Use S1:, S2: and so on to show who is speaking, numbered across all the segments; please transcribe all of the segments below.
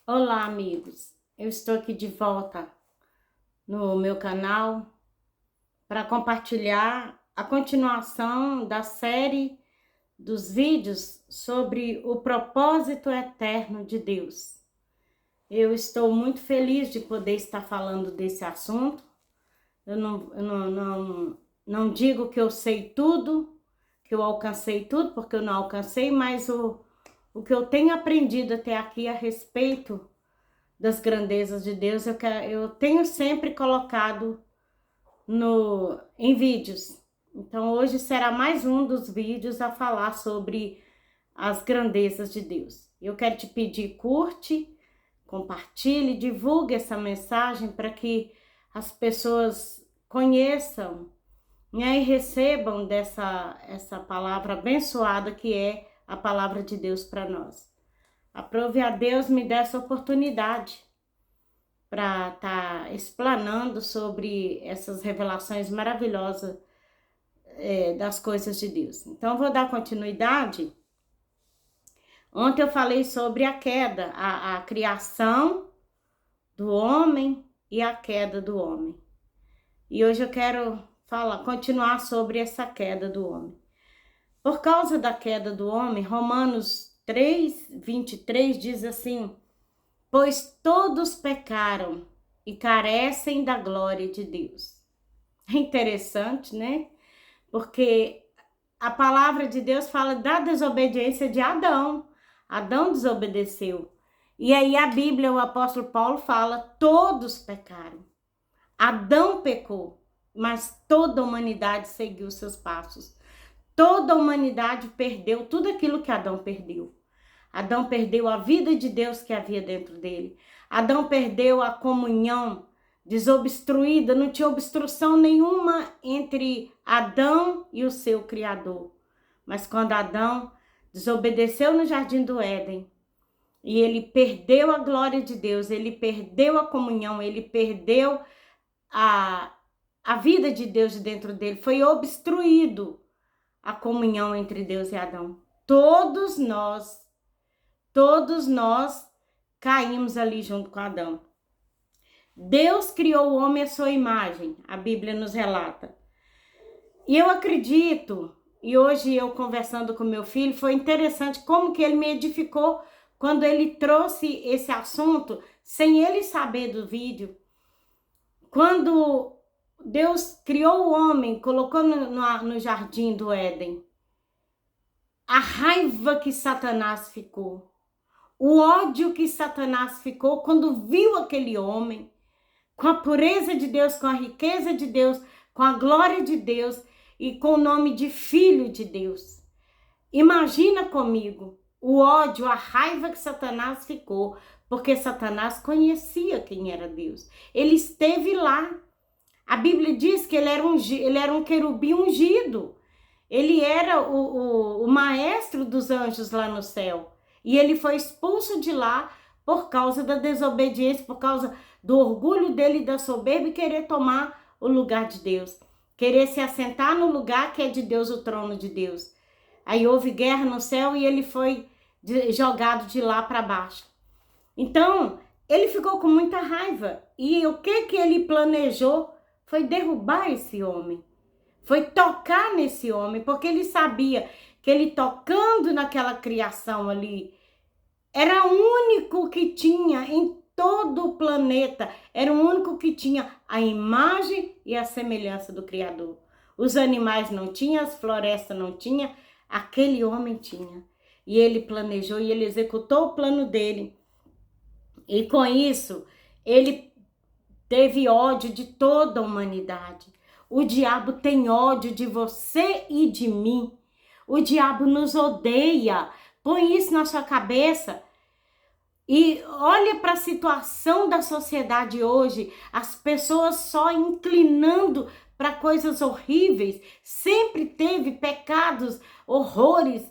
S1: Olá, amigos. Eu estou aqui de volta no meu canal para compartilhar a continuação da série dos vídeos sobre o propósito eterno de Deus. Eu estou muito feliz de poder estar falando desse assunto. Eu não digo que eu sei tudo, que eu alcancei tudo, porque eu não alcancei, mas o que eu tenho aprendido até aqui a respeito das grandezas de Deus, eu tenho sempre colocado em vídeos. Então, hoje será mais um dos vídeos a falar sobre as grandezas de Deus. Eu quero te pedir, curte, compartilhe, divulgue essa mensagem para que as pessoas conheçam, né, e recebam essa palavra abençoada que é a palavra de Deus para nós. Aprove a Deus me dar essa oportunidade para estar explanando sobre essas revelações maravilhosas das coisas de Deus. Então, vou dar continuidade. Ontem eu falei sobre a queda, a criação do homem e a queda do homem. E hoje eu quero continuar sobre essa queda do homem. Por causa da queda do homem, Romanos 3:23 diz assim: pois todos pecaram e carecem da glória de Deus. É interessante, né? Porque a palavra de Deus fala da desobediência de Adão. Adão desobedeceu. E aí a Bíblia, o apóstolo Paulo fala, todos pecaram. Adão pecou, mas toda a humanidade seguiu seus passos. Toda a humanidade perdeu tudo aquilo que Adão perdeu. Adão perdeu a vida de Deus que havia dentro dele. Adão perdeu a comunhão desobstruída, não tinha obstrução nenhuma entre Adão e o seu Criador. Mas quando Adão desobedeceu no jardim do Éden, e ele perdeu a glória de Deus, ele perdeu a comunhão, ele perdeu a vida de Deus de dentro dele, foi obstruído a comunhão entre Deus e Adão. Todos nós caímos ali junto com Adão. Deus criou o homem à sua imagem, a Bíblia nos relata. E eu acredito, e hoje eu conversando com meu filho, foi interessante como que ele me edificou quando ele trouxe esse assunto, sem ele saber do vídeo. Quando Deus criou o homem, colocou no jardim do Éden, a raiva que Satanás ficou, o ódio que Satanás ficou quando viu aquele homem, com a pureza de Deus, com a riqueza de Deus, com a glória de Deus e com o nome de filho de Deus. Imagina comigo o ódio, a raiva que Satanás ficou, porque Satanás conhecia quem era Deus. Ele esteve lá. A Bíblia diz que ele era um querubim ungido. Ele era o maestro dos anjos lá no céu. E ele foi expulso de lá por causa da desobediência, por causa do orgulho dele e da soberba e querer tomar o lugar de Deus. Querer se assentar no lugar que é de Deus, o trono de Deus. Aí houve guerra no céu e ele foi jogado de lá para baixo. Então, ele ficou com muita raiva. E o que ele planejou foi derrubar esse homem. Foi tocar nesse homem, porque ele sabia que ele tocando naquela criação ali, era o único que tinha em todo o planeta, era o único que tinha a imagem e a semelhança do Criador. Os animais não tinham, as florestas não tinham, aquele homem tinha. E ele planejou e ele executou o plano dele. E com isso, ele teve ódio de toda a humanidade. O diabo tem ódio de você e de mim. O diabo nos odeia. Põe isso na sua cabeça. E olha para a situação da sociedade hoje. As pessoas só inclinando para coisas horríveis. Sempre teve pecados, horrores,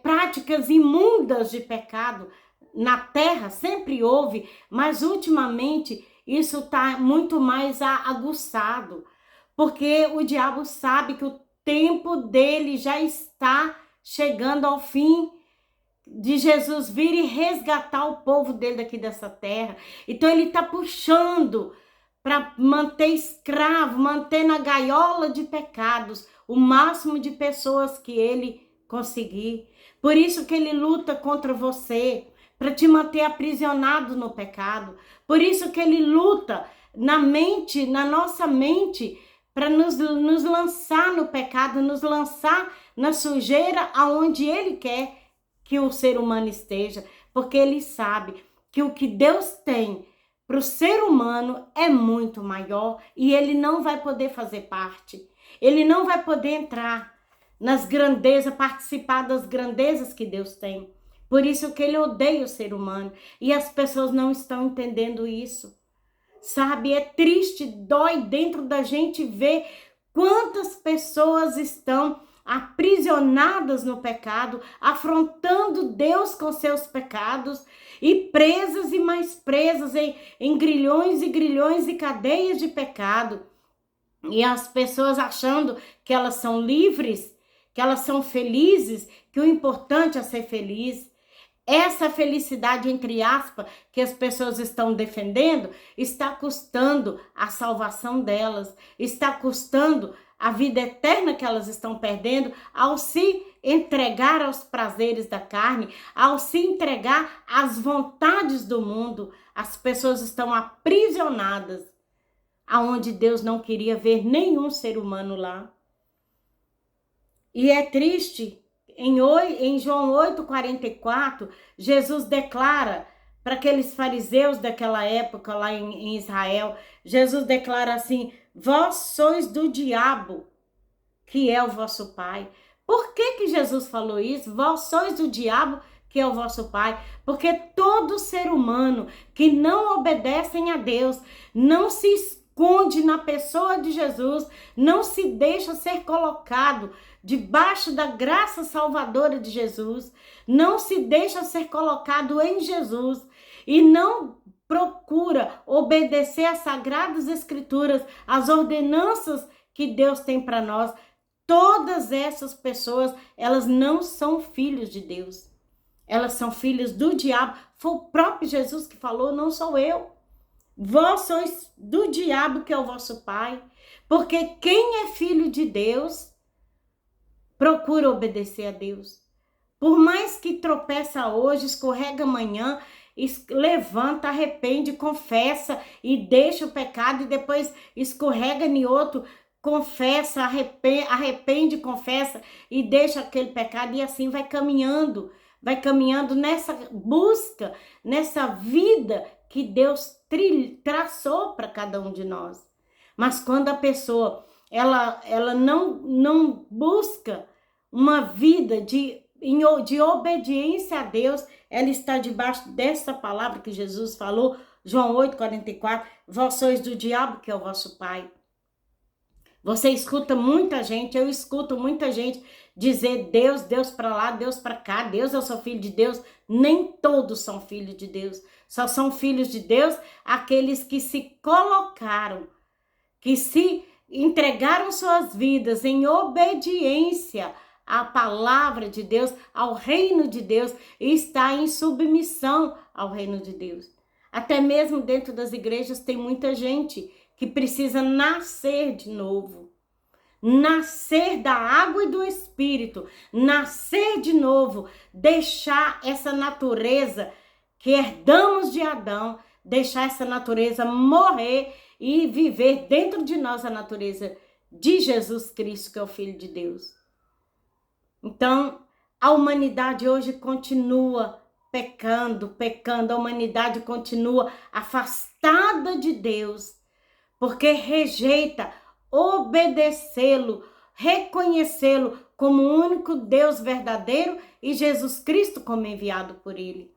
S1: práticas imundas de pecado na terra. Sempre houve. Mas ultimamente isso está muito mais aguçado. Porque o diabo sabe que o tempo dele já está chegando ao fim. de Jesus vir e resgatar o povo dele daqui dessa terra. Então ele está puxando para manter escravo, manter na gaiola de pecados o máximo de pessoas que ele conseguir. Por isso que ele luta contra você, para te manter aprisionado no pecado. Por isso que ele luta na mente, na nossa mente, para nos lançar no pecado, nos lançar na sujeira aonde ele quer que o ser humano esteja, porque ele sabe que o que Deus tem para o ser humano é muito maior e ele não vai poder fazer parte. Ele não vai poder entrar nas grandezas, participar das grandezas que Deus tem. Por isso que ele odeia o ser humano e as pessoas não estão entendendo isso. Sabe, é triste, dói dentro da gente ver quantas pessoas estão aprisionadas no pecado, afrontando Deus com seus pecados e presas e mais presas em grilhões e grilhões e cadeias de pecado. E as pessoas achando que elas são livres, que elas são felizes, que o importante é ser feliz. Essa felicidade, entre aspas, que as pessoas estão defendendo, está custando a salvação delas, está custando a vida eterna que elas estão perdendo ao se entregar aos prazeres da carne, ao se entregar às vontades do mundo. As pessoas estão aprisionadas, aonde Deus não queria ver nenhum ser humano lá. E é triste. Em João 8,44, Jesus declara para aqueles fariseus daquela época lá em Israel, Jesus declara assim: vós sois do diabo, que é o vosso pai. Por que Jesus falou isso? Vós sois do diabo, que é o vosso pai. Porque todo ser humano que não obedecem a Deus, não se esconde na pessoa de Jesus, não se deixa ser colocado debaixo da graça salvadora de Jesus, não se deixa ser colocado em Jesus e não procura obedecer às sagradas escrituras, às ordenanças que Deus tem para nós, todas essas pessoas, elas não são filhos de Deus. Elas são filhos do diabo. Foi o próprio Jesus que falou, não sou eu. Vós sois do diabo, que é o vosso pai. Porque quem é filho de Deus procura obedecer a Deus. Por mais que tropeça hoje, escorrega amanhã, levanta, arrepende, confessa e deixa o pecado e depois escorrega em outro, confessa, arrepende, confessa e deixa aquele pecado e assim vai caminhando nessa busca, nessa vida que Deus traçou para cada um de nós. Mas quando a pessoa ela não busca uma vida de obediência a Deus, ela está debaixo dessa palavra que Jesus falou, João 8,44, vós sois do diabo, que é o vosso pai. Você escuta muita gente, eu escuto muita gente dizer Deus, Deus para lá, Deus para cá, Deus, eu sou filho de Deus. Nem todos são filhos de Deus, só são filhos de Deus aqueles que se colocaram, que se entregaram suas vidas em obediência à palavra de Deus, ao reino de Deus, e está em submissão ao reino de Deus. Até mesmo dentro das igrejas tem muita gente que precisa nascer de novo. Nascer da água e do Espírito. Nascer de novo. Deixar essa natureza que herdamos de Adão, deixar essa natureza morrer e viver dentro de nós a natureza de Jesus Cristo, que é o Filho de Deus. Então, a humanidade hoje continua pecando, a humanidade continua afastada de Deus, porque rejeita obedecê-lo, reconhecê-lo como o único Deus verdadeiro e Jesus Cristo como enviado por ele.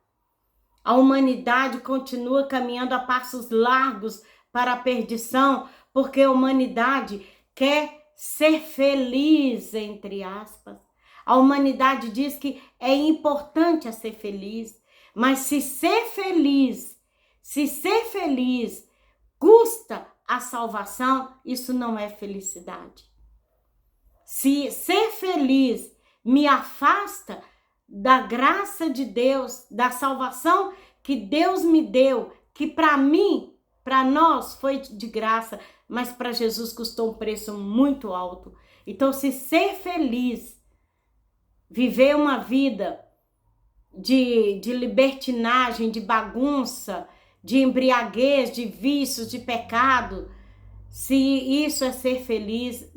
S1: A humanidade continua caminhando a passos largos para a perdição, porque a humanidade quer ser feliz, entre aspas. A humanidade diz que é importante ser feliz, mas se ser feliz custa a salvação, isso não é felicidade. Se ser feliz me afasta da graça de Deus, da salvação que Deus me deu, que para mim, para nós foi de graça, mas para Jesus custou um preço muito alto. Então, se ser feliz, viver uma vida de libertinagem, de bagunça, de embriaguez, de vícios, de pecado, se isso é ser feliz,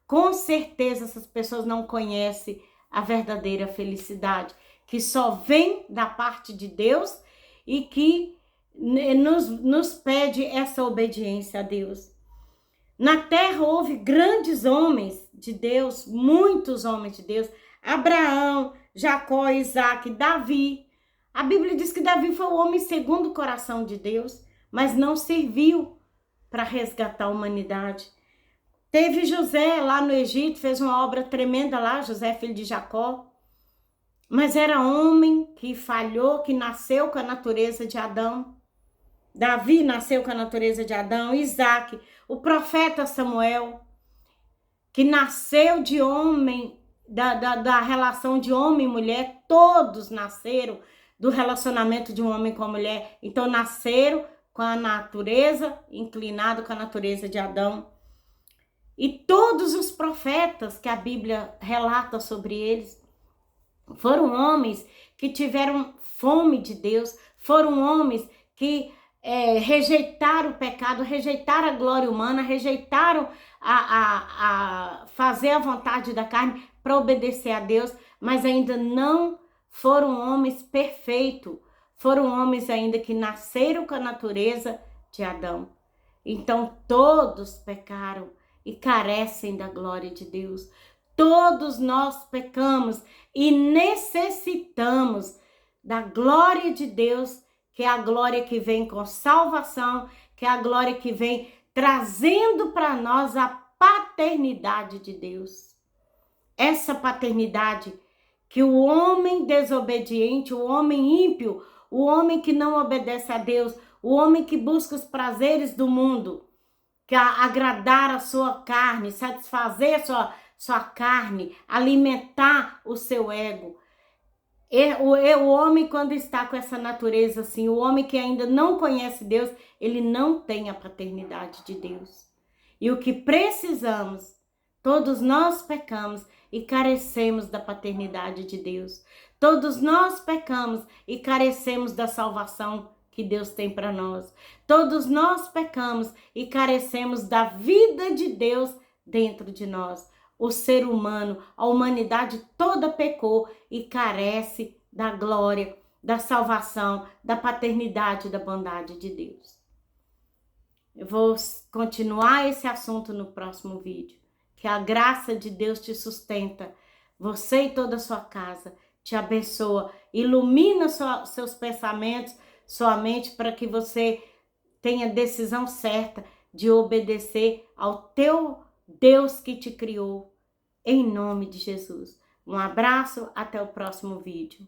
S1: com certeza essas pessoas não conhecem a verdadeira felicidade, que só vem da parte de Deus e que nos pede essa obediência a Deus. Na terra houve grandes homens de Deus, muitos homens de Deus, Abraão, Jacó, Isaac, Davi. A Bíblia diz que Davi foi o homem segundo o coração de Deus, mas não serviu para resgatar a humanidade. Teve José lá no Egito, fez uma obra tremenda lá, José, filho de Jacó, mas era homem que falhou, que nasceu com a natureza de Adão. Davi nasceu com a natureza de Adão, Isaac, o profeta Samuel, que nasceu de homem, da relação de homem e mulher, todos nasceram do relacionamento de um homem com a mulher, então nasceram com a natureza, inclinado com a natureza de Adão. E todos os profetas que a Bíblia relata sobre eles foram homens que tiveram fome de Deus, foram homens que rejeitaram o pecado, rejeitaram a glória humana, rejeitaram a fazer a vontade da carne para obedecer a Deus, mas ainda não foram homens perfeitos, foram homens ainda que nasceram com a natureza de Adão. Então todos pecaram e carecem da glória de Deus. Todos nós pecamos e necessitamos da glória de Deus, que é a glória que vem com salvação, que é a glória que vem trazendo para nós a paternidade de Deus. Essa paternidade que o homem desobediente, o homem ímpio, o homem que não obedece a Deus, o homem que busca os prazeres do mundo, que agradar a sua carne, satisfazer a sua carne, alimentar o seu ego. O homem, quando está com essa natureza assim, o homem que ainda não conhece Deus, ele não tem a paternidade de Deus. E o que precisamos, todos nós pecamos e carecemos da paternidade de Deus. Todos nós pecamos e carecemos da salvação que Deus tem para nós. Todos nós pecamos e carecemos da vida de Deus dentro de nós. O ser humano, a humanidade toda pecou e carece da glória, da salvação, da paternidade, da bondade de Deus. Eu vou continuar esse assunto no próximo vídeo. Que a graça de Deus te sustenta, você e toda a sua casa, te abençoa, ilumina seus pensamentos, sua mente, para que você tenha decisão certa de obedecer ao teu Deus que te criou. Em nome de Jesus. Um abraço, até o próximo vídeo.